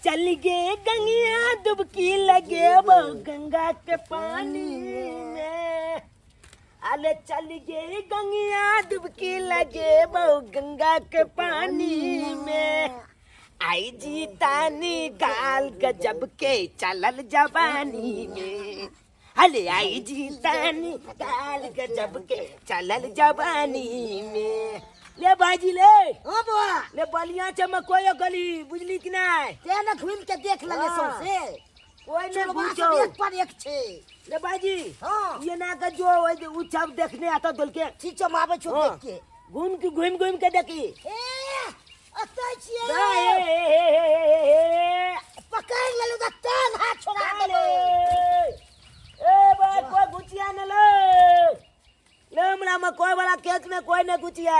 चल गे गंगिया डुबकी लगे वो गंगा के पानी में। अरे चल गे गंगिया डुबकी लगे वो गंगा के पानी में। आई जी तानी गाल गजब के चलल जवानी में। अरे आई जी तानी गाल गजब के चलल जवानी में। ले बाजी ले ओ बुआ ले बलिया चमकोयो गली बुझली कि नहीं। ते न घूम के देख लगे सौसे कोई ने चलो पूछो बात एक पर एक छे। ले बाजी हां ये ना का जो उ सब देखने आता दोल के ठीक छ माबे छो हाँ। देख के घूम के देखी ए अतै छिए पकड़ लेलु त तेल हाथ छोड़ा दे। ए भाई कोई गुचिया न ले ले हमरा में कोई वाला खेत में कोई न गुचिया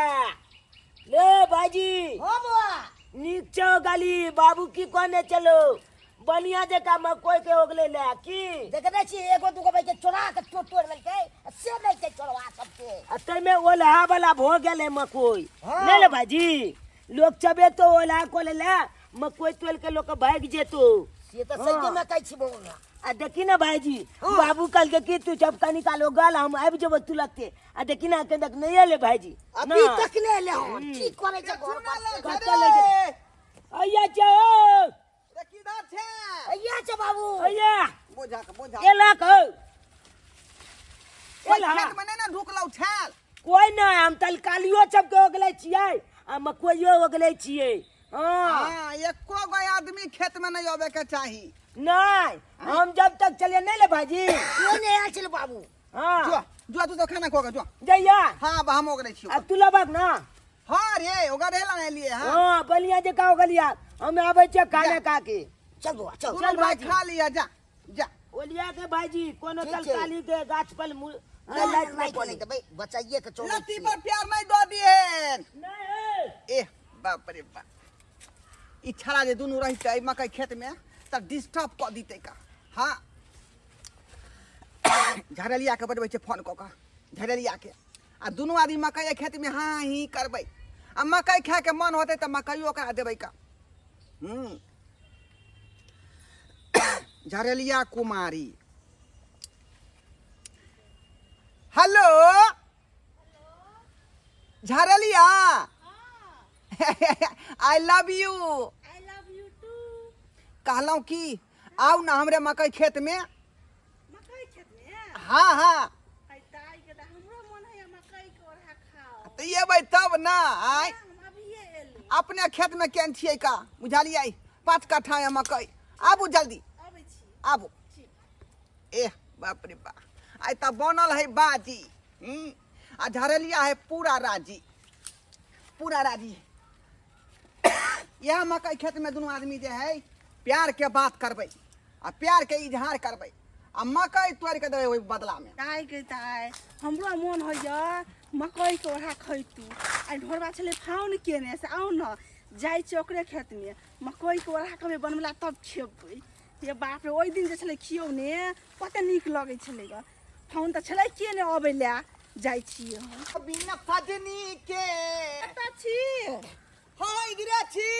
ले बाजी। ओ बुआ नीचे गली बाबू की कोने चलो बनिया देखा मैं कोई के ओगले ले की देखने छी एगो दुगो भाई के चोरा के टोटोर मिल के से नहीं के चोरवा सबके अतर में ओला वाला भो गेले मकोई हाँ। ले ले भाजी लोग चबे तो ओला को ले ले मकोई तोल के लोग भाग जेतो ये तो सही में कहि छी बोलना आ देखी ना भाईजी हाँ। बाबू कल के की तू चपका निकालो गल हम आबि जब तुलते आ देखी ना के देख नहीं ले भाईजी अभी तक नहीं ले हो ठीक करे छ घर पर कत ले अय्या चो रे किधर छे अय्या छ बाबू अय्या बोझा एला को ओइ एला खेत में नहीं ना ढुकलौ छाल कोई ना हम तलकालियो चपके ओगले छियै आ मकोइयो ओगले छियै हां हां एको गो आदमी खेत में नहीं आवे के चाही नहीं हम जब तक चले नहीं ले भाईजी ये नहीं आ चल बाबू हाँ जो जो तू तो खाना खोगा जो जइया हां बा हम ओगरे छियो अब तू लबक ना हां रे ओगरे ला लिए हां हाँ बलिया जे का ओगलिया हम आबे छे खाने का के चल बुआ चल चल भाई बाजी। खा लिया जा जा ओलिया के भाईजी कोनो ठीक है। तलकाली के गाछ पर लाइट नहीं बोले तो भाई बचाइए के चलो लती पर प्यार नहीं दो दिए नहीं ए बाप रे बाप ई छड़ा जे दुनु रहते मकई खेत में त डिस्टर्ब क दीते का हां झरलिया के बजबै छे फोन क का झरलिया के आ दुनु आदमी मकई खेत में हां ही करबै आ मकई खाए के मन होते त मकई ओकरा देबै का झरलिया कुमारी हेलो झरलिया आई लव यू कहलौं कि आओ ना हमरे मकई खेत में हाँ हाँ तो ये भाई तब ना आय अपने खेत में केन छियै का बुझलियै 5 कट्ठा है मकई आबू जल्दी आबू ए बाप रे बा आई त बनल है बाजी आ झरलिया है पूरा राजी यह मकई खेत में दोनों आदमी जे है प्यार के बात करबै आ प्यार के इजहार करबै आ मकई तोड़ के देबै ओइ बदला में ताई के ताई हमरो मन होइया मकई के ओढ़ा खैतू आ ढोरबा छले फाउन केने से आउ न जाय छै ओकरे खेत में मकई के ओढ़ा कबे बनबला तब खेबै ये बाप रे ओइ दिन जे छले खियौ ने कते नीक लगै छले ग फाउन त छले के ने अबै ला जाय छियै हम बिना सजनी के कतऽ छी हाय गिरा छी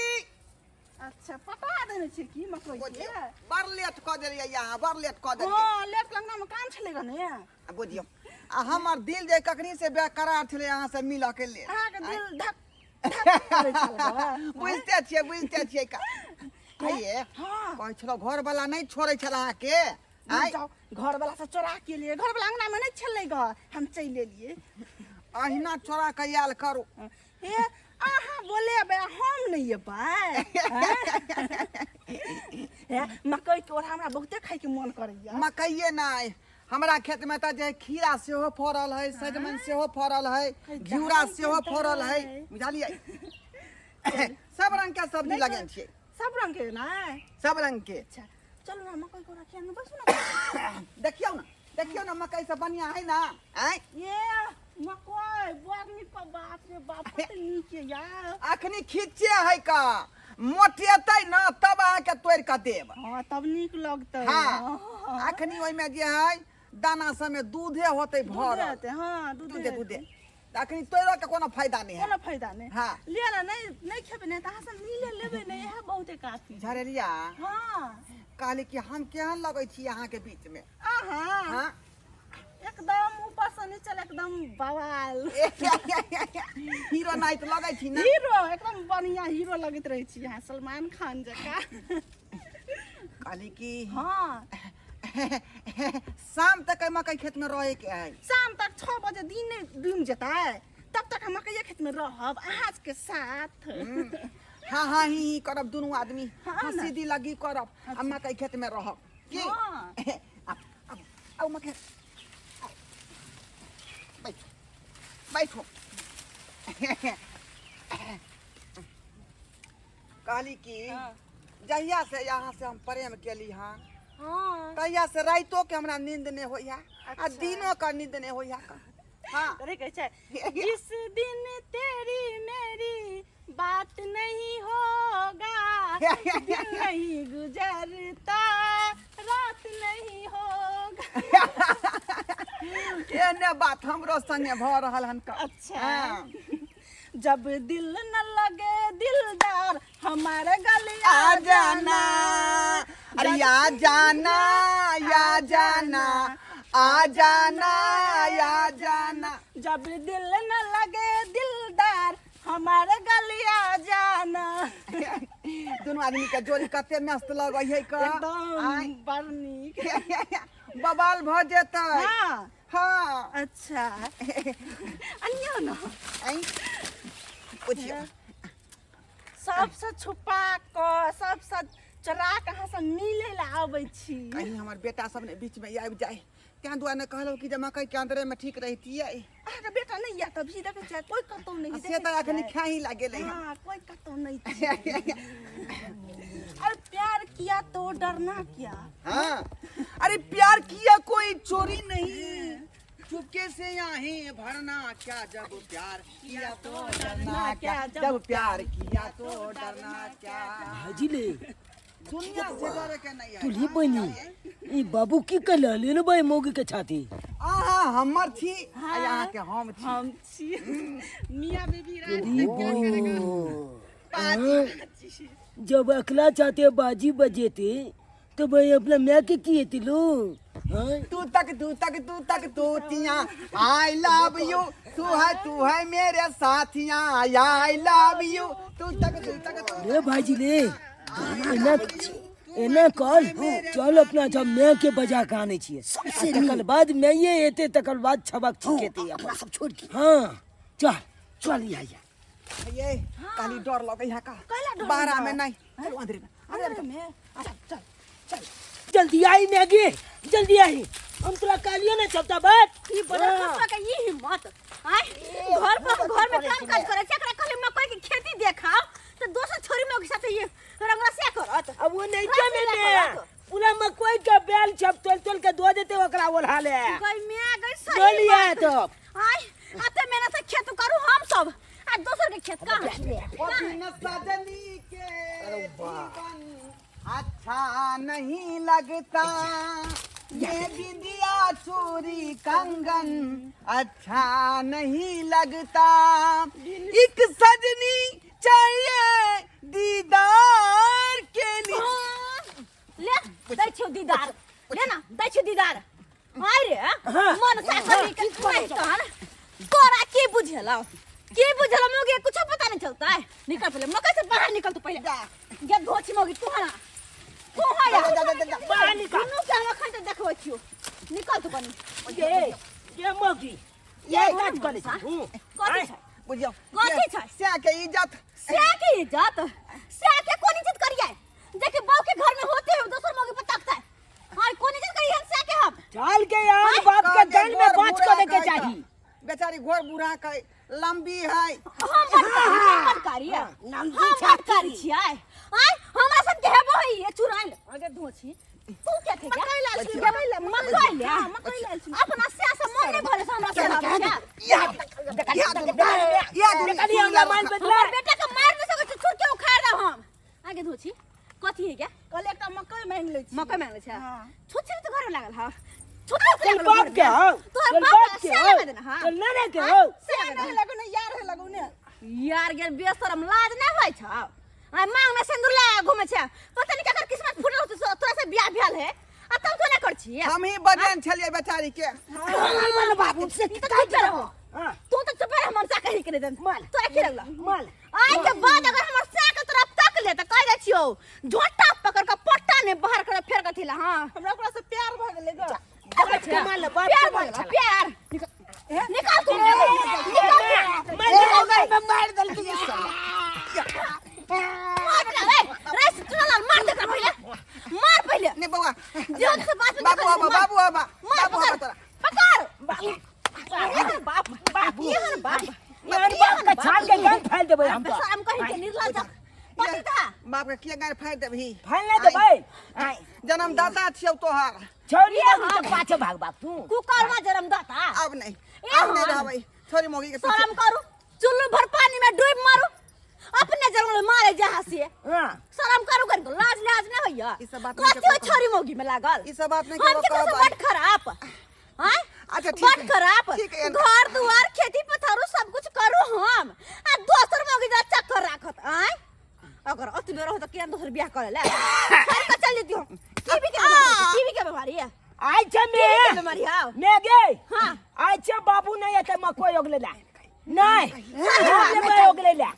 अच्छा पता देने छै की मकई के बड़ लेट क देलियै यहाँ बड़ लेट क देलियै हां लेट लगना में काम छले ग ने आ बुझियो आ हमर दिल जे कखनी से बेकरार छले यहाँ से मिल के ले अहाँ के दिल धक धक करै छले बुझते छियै का आइए हां कहै छलो घर वाला नहीं छोड़े छला अहाँ के आइ जाओ घर वाला से चोरा के लिए घर वाला अंगना में नहीं छले ग हम चल लिए अहिना चोरा के आयल करू ए आहा बोले बे हम नहीं ये पाए मकई के ओढ़ा हमरा बहुते खाए के मन करैया मकईये नहीं हमरा खेत में त जे खीरा सेहो फरल है सजमन सेहो फरल है घिउरा सेहो फरल है बुझलियै सब रंग के सब्जी लगन छियै सब रंग के ना सब रंग के अच्छा चलो ना मकई को रखिए ना बसु ना देखियो ना मकई से बढ़िया है ना आय ये मकई बड़ निक बाप रे बाप कते नीक है यार अखनी खींचे है का मोटेतै ना तब अहाँ के तोड़ के देब हां तब नीक लगतै हाँ अखनी ओइ में जे है दाना सब में दूधे होते भरल हां दूधे दूधे अखनी तोरा के कोनो फायदा नहीं है कोनो फायदा नहीं हाँ। ले ला नहीं खेबे नहीं त हां मिले लेबे नहीं है बहुते काफी झरेलिया हां कहली कि हम केहन लगै छी अहाँ के बीच में आहा हाँ एकदम ऊपर से नीचे एकदम बवाल हीरो नाइट लगै छी ना हीरो एकदम बढ़िया हीरो लगत रही छी यहाँ सलमान खान जका कहली कि हाँ शाम तक मकई खेत में रहे के है शाम तक 6 बजे दिन जेता तब तक हम मकई खेत में रहब आज के साथ हाँ हाँ ही करब दोनों आदमी हाँ हाँ ना। सीधी लगी करब आ मकई खेत में रहब की हाँ। अब मकई बैठो कहली कि जहिया से यहाँ से हम प्रेम केली हाँ हाँ तहिया से रातों के हमरा नींद नहीं होइया आ दिनों का नींद नहीं होइया हाँ अरे कैसे जिस दिन तेरी मेरी बात नहीं होगा दिन नहीं गुजरता रात नहीं होगा एने बात हमरो संगे भ रहल हन का अच्छा हाँ। जब दिल न लगे दिलदार हमारे गले आ जाना अरे आ जाना या जाना आ जाना या जाना जब दिल न लगे दिलदार हमारे गले आ जाना दोनों आदमी के जोड़ी कते मस्त लगै है का एकदम बड़ नीक बवाल भ जेतै हाँ हाँ अच्छा अन्य न पूछियो सबसे छुपा क सबसे चोरा कहाँ से मिले ला आबै छी कहीं हमार बेटा सब ने बीच में आबि जाए त्या दुआ ने कहलो कि जे मकई के अंदरे में ठीक रहती है अरे बेटा नहीं या तभी देखे चाहे कोई कतौ नहीं से त अखनी खाही लागे ले हां कोई कतौ नहीं अरे प्यार किया तो डरना क्या हाँ अरे प्यार किया कोई चोरी नहीं चुपके से यहाँ भरना क्या जब प्यार किया तो डरना क्या जब प्यार किया तो डरना क्या हाजीले दुनिया से डरे के नहीं है तुली बनी ई बाबू की कला ले न भाई मोगी के छाती आहा हमर छी आ यहाँ के हम छी हम छी मियां बीबी ई रानी बो जब अकला चाहते बाजी बजेते तो भाई अपना मैं के किए थे लो हाँ तू तक तू तिया आई लव यू तू है मेरे साथिया आई लव यू तू तक रे भाईजी ले एना कॉल चल अपना जब मैं के बजा के आने छिए सबसे तकल बाद मैं ये एते तकल बाद छबक छिकेते अपना सब छोड़ के हाँ चल या ये काली डर लगे है का काला डर बारह लगा? में नहीं चलो अंदर में चल जल्दी आई मैगी जल्दी आई हम तोला कालियो ना चलता बात ई बड़ा खतरा का ई हिम्मत आय घर में काम काज करे चकरा कहले मकई की खेती देखाओ तो दोसर छोरी में के साथ ये रंगला से करत अब वो नहीं जाने पूरा मकई का बैल छप तोल के दो देते ओकरा ओढ़ा ले गई मैं गई सही बोलिए तो आय आते मेहनत से खेत करू हम सब आ दोसर के खेत का बिन सजनी के जीवन अच्छा नहीं लगता ये बिंदिया चोरी कंगन अच्छा नहीं लगता एक सजनी चाहिए दीदार के लिए ले दै छियो दीदार ले ना दै छियो दीदार आय रे मन सा करी के नहीं तहन तोरा की बुझेला मोगे कुछ पता नहीं चलता है निकल पहले मकई से बाहर निकल तू पहले ये धोची मोगी तू है ना तू है यार बाहर निकल तू क्या हम खंड देखबै छियो निकल तू बनी ये मोगी ये काज करे छ कथि छै बुझियो कथि छै से के इज्जत से के कोन इज्जत करिए देखे बाऊ के घर में होते हैं दूसर मोगी पे तकता है हां कोन इज्जत करिए हम से के हम चाल के यार बाप के गन में बाँच को देके चाहिए बेचारी घोर बूढ़ा के लंबी है हम मत करिए नमजी छाकारी छियै आय हमरा सब के हेबो है ये चुराइल अगे धोछी तू क्या थे क्या मकई लाल छी अपना से मन नहीं भरे हमरा से देखली हमरा मान बदला बेटा के मार नहीं सके छुट के उखाड़ दे हम आगे धोछी कथि है क्या कल एक मकई मांग ले छी मकई मांगले छै हां छुट तो घर लागल हां चल बाप के हो तोहर चल बाप बाप के से हो लगे ना, हाँ। चल नाना के हो नहीं लगो ने यार है लगो ने यार गेल बेशरम लाज ना होय छ आ मांग में सिंदूर लगा घुमे छ पता नहीं केकर किस्मत फूटल होत तोरा से बियाह भेल है आ तब तो ना कर छी हम ही बजन छलिए बेचारी के मन बाबू से का करो हां तू तो चुप रह हमर साक ही करे दे माल तोरा की लगला माल आज के बाद अगर हमर साक तरफ तक ले त कह दे छियो झोटा पकड़ के पट्टा ने बाहर कर फेर के थिला हां हमरा ओकरा से प्यार भ गेलै ग बाप के माल बाप प्यार के माल बोल प्यार निकाल तू मैं मार दल के रेस चुनालाल मार दे पहले मार पहले नहीं बाबा जोर से बात मत बाबू कर बाबू बाबू बाबू मार तोरा पकड़ बाप बाप ये हर बाप यार बाप का छाल के गन फैल देबे हम तो हम कहीं के निर्लज पति था बाप के किया गाय फाड़ देबही फैल ना देबे आई जन्मदाता छियौ तोहार छोरी हम तो पाछे भाग बाप तू कुकर में जन्मदाता अब नहीं रहबै छोरी मोगी के पीछे शर्म करू चुल्लू भर पानी में डूब मारू अपने जन्म में मारे जहां से हां शर्म करू कर लाज लाज ना भैया ई सब बात नहीं कथि छोरी मोगी में लागल ई सब बात नहीं हम करो के बड़ खराब हां अच्छा ठीक बड़ है खराब ठीक है घर दुआर खेती पथारू सब कुछ करू हम आ दोसर मोगी जा चक्कर राखत आय अगर अति में रहो तो केन दोसर बियाह करे ले सर का चल जेती हो टीवी के बीमारी है आई छ मैं बीमारी है मैं गे हां आई छ बाबू नहीं है मकोई ओगले ला नहीं मैं ओगले ला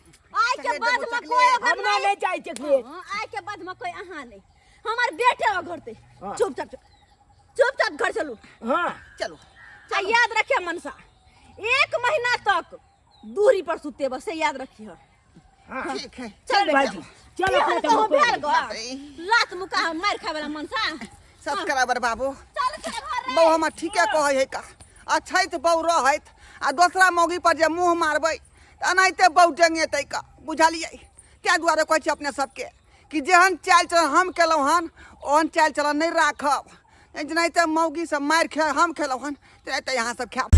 आज के बाद में कोई अगर हमरा नहीं जाय छै खेत आज के बाद में कोई अहाँ नहीं हमार बेटे घर ते चुपचाप घर चलू हां चलो आ याद रखे मनसा 1 महीना तक दूरी पर सुते बस से याद रखिए हां ठीक है चल भाई चल अपने तो तो भेल गो लात मुका मार खावे वाला मनसा सब्सक्राइबर बाबू चल चल घर बहु हम ठीके कहै है का अच्छा तो बहु रहत आ दूसरा मौगी पर जे मुंह मारबै अनाइते बहु जंगेतै का बुझलियै त्या दुआरे कहै छी अपने सबके कि जेहन चाल चलन हम केलहुँ हन ओहन चाल चलन नहीं राखब जेनाहिते मौगी सब मारि हम खेलहुँ हन तेनाहिते यहाँ सब खायब